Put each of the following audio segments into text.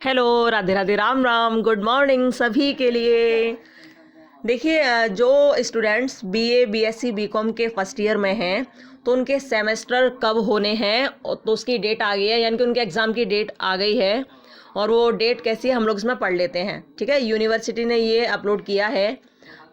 Hello, Radhe Radhe, Ram Ram, good morning सभी के लिए। देखिए, जो स्टूडेंट्स बीए, बीएससी, बीकॉम के फर्स्ट ईयर में हैं तो उनके सेमेस्टर कब होने हैं तो उसकी डेट आ गई है, यानी कि उनके एग्ज़ाम की डेट आ गई है। और वो डेट कैसी है हम लोग इसमें पढ़ लेते हैं। ठीक है, यूनिवर्सिटी ने ये अपलोड किया है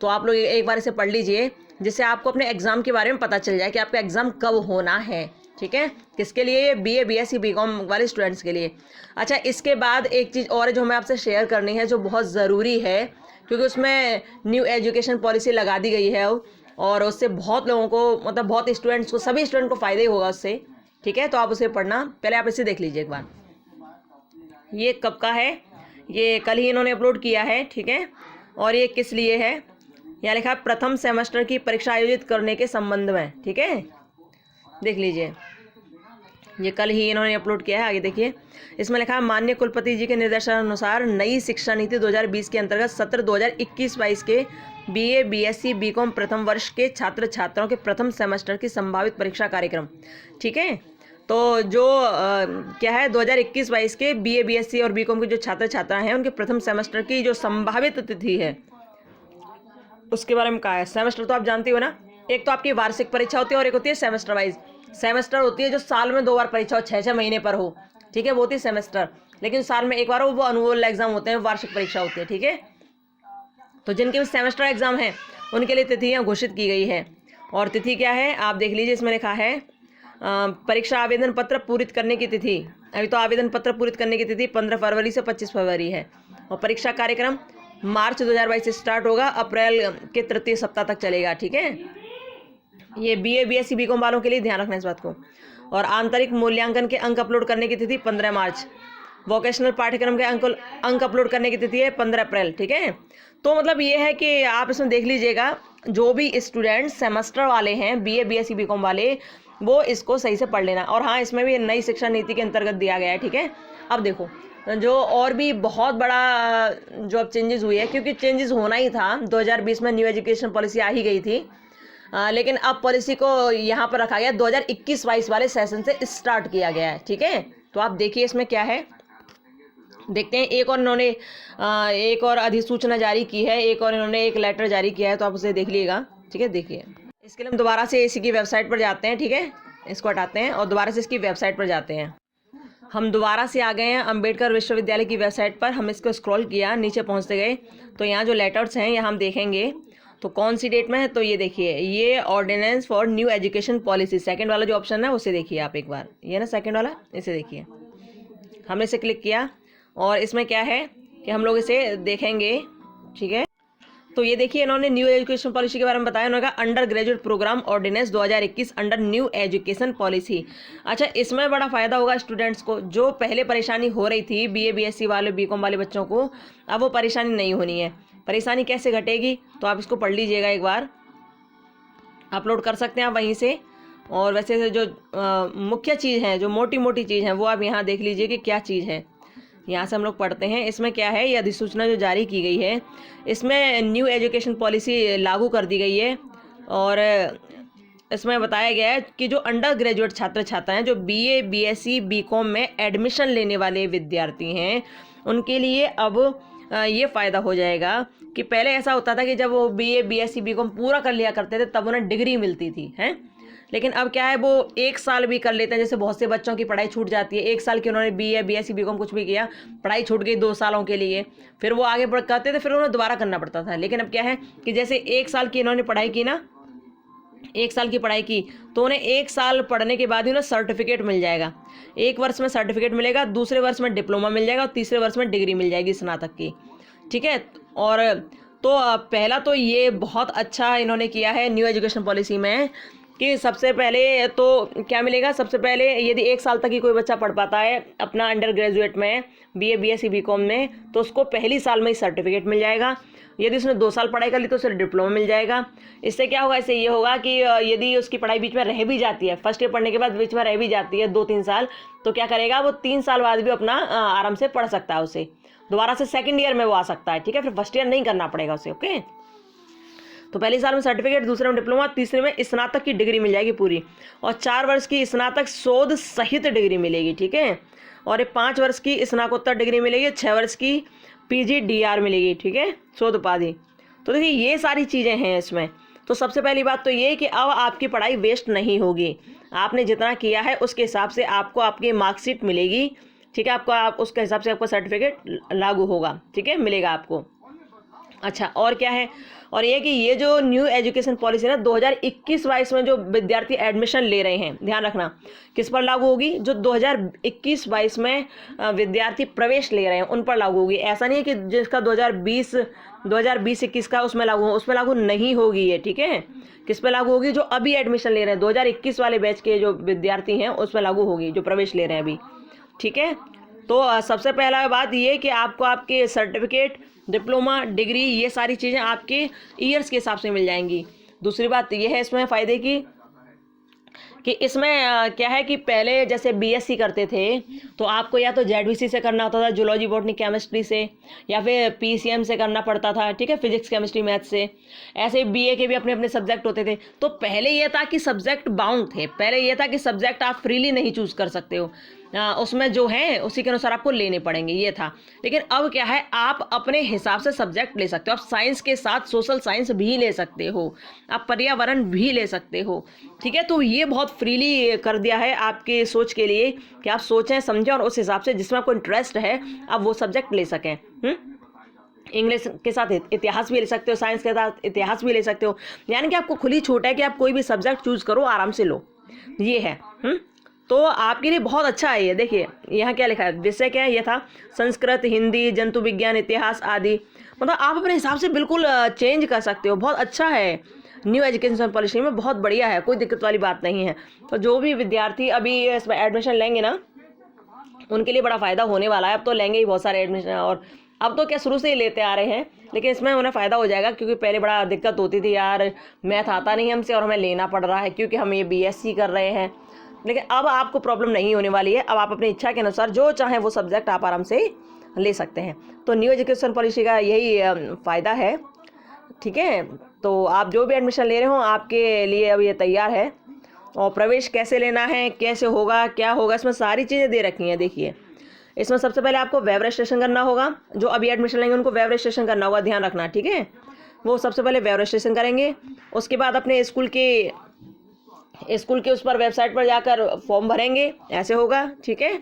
तो आप लोग एक बार इसे पढ़ लीजिए, जिससे आपको अपने एग्ज़ाम के बारे में पता चल जाए कि आपका एग्ज़ाम कब होना है। ठीक है, किसके लिए? बीए, बीएससी, बीकॉम वाले स्टूडेंट्स के लिए। अच्छा, इसके बाद एक चीज़ और है जो हमें आपसे शेयर करनी है, जो बहुत ज़रूरी है, क्योंकि उसमें न्यू एजुकेशन पॉलिसी लगा दी गई है और उससे बहुत लोगों को, मतलब बहुत स्टूडेंट्स को, सभी स्टूडेंट को फ़ायदा ही होगा उससे। ठीक है, तो आप उसे पढ़ना, पहले आप इसे देख लीजिए एक बार। ये कब का है? ये कल ही इन्होंने अपलोड किया है। ठीक है, और ये किस लिए है? यहाँ लिखा है प्रथम सेमेस्टर की परीक्षा आयोजित करने के संबंध में। ठीक है, देख लीजिए, ये कल ही इन्होंने अपलोड किया है। आगे देखिए, इसमें लिखा है माननीय कुलपति जी के निर्देशानुसार नई शिक्षा नीति 2020 के अंतर्गत सत्र 2021-22 के बीए, बीएससी, बीकॉम प्रथम वर्ष के छात्र छात्राओं के प्रथम सेमेस्टर की संभावित परीक्षा कार्यक्रम। ठीक है, तो जो क्या है, 2021-22 के बीए, बीएससी और बीकॉम के जो छात्र छात्रा हैं उनके प्रथम सेमेस्टर की जो संभावित तिथि है उसके बारे में कहा है। सेमेस्टर तो आप जानती हो ना, एक तो आपकी वार्षिक परीक्षा होती है और एक होती है सेमेस्टर वाइज। सेमेस्टर होती है जो साल में 2 बार परीक्षा हो, 6-6 महीने पर हो। ठीक है, वो होती है सेमेस्टर। लेकिन साल में एक बार हो, वो अनुअल एग्जाम होते हैं, वार्षिक परीक्षा होती है। ठीक है, तो जिनके भी सेमेस्टर एग्जाम है उनके लिए तिथियाँ घोषित की गई है। और तिथि क्या है आप देख लीजिए, इसमें लिखा है परीक्षा आवेदन पत्र पूरित करने की तिथि। अभी तो आवेदन पत्र पूरित करने की तिथि 15 फरवरी से 25 फरवरी है। और परीक्षा कार्यक्रम मार्च 2022 से स्टार्ट होगा, अप्रैल के तृतीय सप्ताह तक चलेगा। ठीक है, ये बीए, बीएससी, बीकॉम वालों के लिए ध्यान रखना इस बात को। और आंतरिक मूल्यांकन के अंक अपलोड करने की तिथि 15 मार्च। वोकेशनल पाठ्यक्रम के अंक अपलोड करने की तिथि है 15 अप्रैल। ठीक है, तो मतलब ये है कि आप इसमें देख लीजिएगा, जो भी स्टूडेंट सेमेस्टर वाले हैं बीए, बीएससी, बीकॉम वाले, वो इसको सही से पढ़ लेना। और हाँ, इसमें भी नई शिक्षा नीति के अंतर्गत दिया गया है। ठीक है, अब देखो, जो और भी बहुत बड़ा जो अब चेंजेस हुई है, क्योंकि चेंजेस होना ही था। 2020 में न्यू एजुकेशन पॉलिसी आ ही गई थी, लेकिन अब पॉलिसी को यहाँ पर रखा गया 2021-22 वाले सेशन से स्टार्ट किया गया है। ठीक है, तो आप देखिए इसमें क्या है, देखते हैं। एक और इन्होंने एक और अधिसूचना जारी की है, एक और इन्होंने एक लेटर जारी किया है, तो आप उसे देख लीजिएगा। ठीक है, देखिए, इसके लिए हम दोबारा से इसी की वेबसाइट पर जाते हैं। ठीक है, इसको हटाते हैं और दोबारा से इसकी वेबसाइट पर जाते हैं। हम दोबारा से आ गए हैं अंबेडकर विश्वविद्यालय की वेबसाइट पर। हम इसको स्क्रॉल किया, नीचे पहुंचते गए, तो यहाँ जो लेटर्स हैं यहाँ हम देखेंगे तो कौन सी डेट में है। तो ये देखिए, ये ordinance for new education policy, second वाला जो ऑप्शन है उसे देखिए आप एक बार, ये ना सेकंड वाला, इसे देखिए। हमने इसे क्लिक किया और इसमें क्या है कि हम लोग इसे देखेंगे। ठीक है, तो ये देखिए, इन्होंने न्यू एजुकेशन पॉलिसी के बारे में बताया। उन्होंने कहा undergraduate programme ordinance 2021 under new education policy. अच्छा, इसमें बड़ा फ़ायदा होगा स्टूडेंट्स को। जो पहले परेशानी हो रही थी बीए, बीएससी वाले, बीकॉम वाले बच्चों को, अब वो परेशानी नहीं होनी है। परेशानी कैसे घटेगी, तो आप इसको पढ़ लीजिएगा एक बार, अपलोड कर सकते हैं आप वहीं से। और वैसे जो मुख्य चीज़ है, जो मोटी मोटी चीज़ है, वो आप यहाँ देख लीजिए कि क्या चीज़ है। यहाँ से हम लोग पढ़ते हैं। इसमें क्या है, ये अधिसूचना जो जारी की गई है, इसमें न्यू एजुकेशन पॉलिसी लागू कर दी गई है। और इसमें बताया गया है कि जो अंडर ग्रेजुएट छात्र छात्रा हैं, जो बीए, बीएससी, बीकॉम में एडमिशन लेने वाले विद्यार्थी हैं, उनके लिए अब ये फ़ायदा हो जाएगा कि पहले ऐसा होता था कि जब वो बीए, बीएससी, बीकॉम पूरा कर लिया करते थे तब उन्हें डिग्री मिलती थी, हैं। लेकिन अब क्या है, वो 1 साल भी कर लेते हैं। जैसे बहुत से बच्चों की पढ़ाई छूट जाती है, 1 साल की उन्होंने बीए, बीएससी, बीकॉम कुछ भी किया, पढ़ाई छूट गई 2 सालों के लिए, फिर वो आगे बढ़ करते थे, फिर उन्हें दोबारा करना पड़ता था। लेकिन अब क्या है कि जैसे 1 साल की इन्होंने पढ़ाई की ना, 1 साल की पढ़ाई की, तो उन्हें 1 साल पढ़ने के बाद ही उन्हें सर्टिफिकेट मिल जाएगा। 1 वर्ष में सर्टिफिकेट मिलेगा, दूसरे वर्ष में डिप्लोमा मिल जाएगा और तीसरे वर्ष में डिग्री मिल जाएगी स्नातक की। ठीक है, और तो पहला तो ये बहुत अच्छा इन्होंने किया है न्यू एजुकेशन पॉलिसी में कि सबसे पहले तो क्या मिलेगा, सबसे पहले यदि 1 साल तक ही कोई बच्चा पढ़ पाता है अपना अंडर ग्रेजुएट में, बीए, बीएससी, बीकॉम में, तो उसको पहली साल में ही सर्टिफिकेट मिल जाएगा। यदि उसने 2 साल पढ़ाई कर ली तो उसे डिप्लोमा मिल जाएगा। इससे क्या होगा, इससे ये होगा कि यदि उसकी पढ़ाई बीच में रह भी जाती है, फर्स्ट ईयर पढ़ने के बाद बीच में रह भी जाती है 2-3 साल, तो क्या करेगा, वो 3 साल बाद भी अपना आराम से पढ़ सकता है। उसे दोबारा से सेकंड ईयर में वो आ सकता है। ठीक है, फिर फर्स्ट ईयर नहीं करना पड़ेगा उसे। ओके, तो पहले साल में सर्टिफिकेट, दूसरे में डिप्लोमा, तीसरे में स्नातक की डिग्री मिल जाएगी पूरी, और 4 वर्ष की स्नातक शोध सहित डिग्री मिलेगी। ठीक है, और 5 वर्ष की स्नातकोत्तर डिग्री मिलेगी, 6 वर्ष की PGDR मिलेगी, ठीक है, शोध उपाधि। तो देखिए ये सारी चीज़ें हैं इसमें। तो सबसे पहली बात तो ये कि अब आपकी पढ़ाई वेस्ट नहीं होगी, आपने जितना किया है उसके हिसाब से आपको आपकी मार्कशीट मिलेगी, ठीक है, आपको आप उसके हिसाब से आपका सर्टिफिकेट लागू होगा, ठीक है, मिलेगा आपको। अच्छा, और क्या है, और ये कि ये जो न्यू एजुकेशन पॉलिसी है ना 2021-22 में जो विद्यार्थी एडमिशन ले रहे हैं, ध्यान रखना किस पर लागू होगी, जो 2021-22 में विद्यार्थी प्रवेश ले रहे हैं उन पर लागू होगी। ऐसा नहीं है कि जिसका 2020-21 का उसमें लागू नहीं होगी ये, ठीक है। किस पे लागू होगी, जो अभी एडमिशन ले रहे हैं 2021 वाले बैच के जो विद्यार्थी हैं उस पर लागू होगी, जो प्रवेश ले रहे हैं अभी, ठीक है। तो सबसे पहला बात ये कि आपको आपके सर्टिफिकेट, डिप्लोमा, डिग्री, ये सारी चीज़ें आपके ईयर्स के हिसाब से मिल जाएंगी। दूसरी बात ये है इसमें फ़ायदे की कि इसमें क्या है कि पहले जैसे BSc करते थे तो आपको या तो ZVC से करना होता था, जूलॉजी बॉटनी केमिस्ट्री से, या फिर PCM से करना पड़ता था, ठीक है, फिजिक्स केमिस्ट्री मैथ से। ऐसे BA के भी अपने अपने सब्जेक्ट होते थे। तो पहले ये था कि सब्जेक्ट बाउंड थे, पहले ये था कि सब्जेक्ट आप फ्रीली नहीं चूज़ कर सकते हो, उसमें जो है उसी के अनुसार आपको लेने पड़ेंगे, ये था। लेकिन अब क्या है, आप अपने हिसाब से सब्जेक्ट ले सकते हो, आप साइंस के साथ सोशल साइंस भी ले सकते हो, आप पर्यावरण भी ले सकते हो, ठीक है। तो ये बहुत फ्रीली कर दिया है आपके सोच के लिए कि आप सोचें समझें और उस हिसाब से जिसमें आपको इंटरेस्ट है आप वो सब्जेक्ट ले सकें। इंग्लिश के साथ इतिहास भी ले सकते हो, साइंस के साथ इतिहास भी ले सकते हो, यानी कि आपको खुली छूट है कि आप कोई भी सब्जेक्ट चूज करो, आराम से लो, ये है। तो आपके लिए बहुत अच्छा है ये। देखिए यहाँ क्या लिखा है, विषय क्या है, ये था संस्कृत, हिंदी, जंतु विज्ञान, इतिहास आदि। मतलब आप अपने हिसाब से बिल्कुल चेंज कर सकते हो, बहुत अच्छा है न्यू एजुकेशन पॉलिसी में, बहुत बढ़िया है, कोई दिक्कत वाली बात नहीं है। तो जो भी विद्यार्थी अभी इसमें एडमिशन लेंगे ना उनके लिए बड़ा फ़ायदा होने वाला है। अब तो लेंगे ही बहुत सारे एडमिशन, और अब तो क्या शुरू से ही लेते आ रहे हैं, लेकिन इसमें उन्हें फ़ायदा हो जाएगा क्योंकि पहले बड़ा दिक्कत होती थी, यार मैथ आता नहीं हमसे और हमें लेना पड़ रहा है क्योंकि हम ये BSc कर रहे हैं। लेकिन अब आपको प्रॉब्लम नहीं होने वाली है, अब आप अपनी इच्छा के अनुसार जो चाहें वो सब्जेक्ट आप आराम से ले सकते हैं। तो न्यू एजुकेशन पॉलिसी का यही फ़ायदा है, ठीक है। तो आप जो भी एडमिशन ले रहे हो आपके लिए अब ये तैयार है, और प्रवेश कैसे लेना है, कैसे होगा, क्या होगा, इसमें सारी चीज़ें दे रखी हैं। देखिए इसमें सबसे पहले आपको वेब रजिस्ट्रेशन करना होगा, जो अभी एडमिशन लेंगे उनको वेब रजिस्ट्रेशन करना होगा, ध्यान रखना, ठीक है। वो सबसे पहले वेब रजिस्ट्रेशन करेंगे, उसके बाद अपने स्कूल के उस पर वेबसाइट पर जाकर फॉर्म भरेंगे, ऐसे होगा, ठीक है।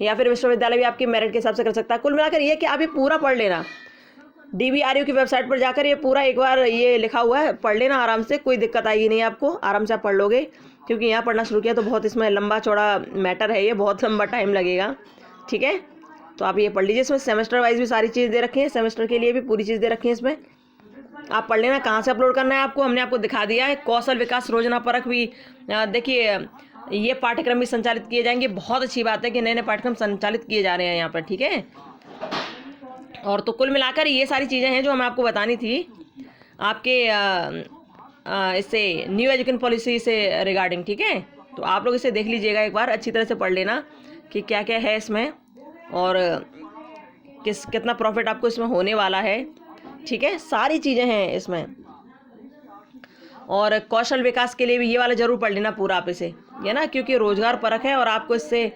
या फिर विश्वविद्यालय भी आपकी मेरिट के हिसाब से कर सकता है। कुल मिलाकर ये कि आप ये पूरा पढ़ लेना, DBRU की वेबसाइट पर जाकर ये पूरा एक बार ये लिखा हुआ है, पढ़ लेना आराम से, कोई दिक्कत आएगी नहीं आपको, आराम से आप पढ़ लोगे। क्योंकि यहाँ पढ़ना शुरू किया तो बहुत इसमें लंबा चौड़ा मैटर है, ये बहुत लंबा टाइम लगेगा, ठीक है। तो आप ये पढ़ लीजिए। इसमें सेमेस्टर वाइज भी सारी चीज़ दे रखी है, सेमेस्टर के लिए भी पूरी चीज़ दे रखी है, इसमें आप पढ़ लेना। कहाँ से अपलोड करना है आपको हमने आपको दिखा दिया है। कौशल विकास योजना परख भी देखिए ये पाठ्यक्रम भी संचालित किए जाएंगे, बहुत अच्छी बात है कि नए नए पाठ्यक्रम संचालित किए जा रहे हैं यहाँ पर, ठीक है। और तो कुल मिलाकर ये सारी चीज़ें हैं जो हमें आपको बतानी थी आपके इससे न्यू एजुकेशन पॉलिसी से रिगार्डिंग, ठीक है। तो आप लोग इसे देख लीजिएगा एक बार, अच्छी तरह से पढ़ लेना कि क्या क्या है इसमें और कितना प्रॉफिट आपको इसमें होने वाला है, ठीक है, सारी चीज़ें हैं इसमें। और कौशल विकास के लिए भी ये वाला ज़रूर पढ़ लेना पूरा आप इसे, है ना, क्योंकि रोजगार परख है और आपको इससे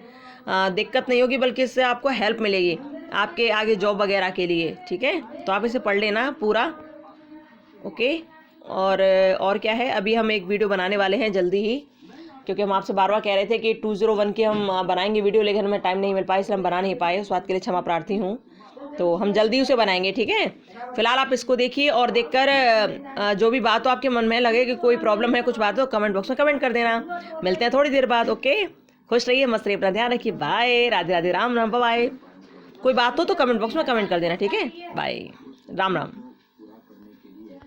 दिक्कत नहीं होगी, बल्कि इससे आपको हेल्प मिलेगी आपके आगे जॉब वगैरह के लिए, ठीक है। तो आप इसे पढ़ लेना पूरा, ओके। और क्या है, अभी हम एक वीडियो बनाने वाले हैं जल्दी ही, क्योंकि हम आपसे बार बार कह रहे थे कि 201 के हम बनाएंगे वीडियो, लेकिन हमें टाइम नहीं मिल पाया, इसलिए हम बना नहीं पाए, उस बात के लिए क्षमा प्रार्थी हूँ। तो हम जल्दी उसे बनाएंगे, ठीक है। फिलहाल आप इसको देखिए और देखकर जो भी बात हो आपके मन में लगे कि कोई प्रॉब्लम है, कुछ बात हो, कमेंट बॉक्स में कमेंट कर देना। मिलते हैं थोड़ी देर बाद, ओके। खुश रहिए, मस्त रहिए, अपना ध्यान रखिए, बाय, राधे राधे, राम राम, बाय। कोई बात हो तो कमेंट बॉक्स में कमेंट कर देना, ठीक है, बाय, राम राम।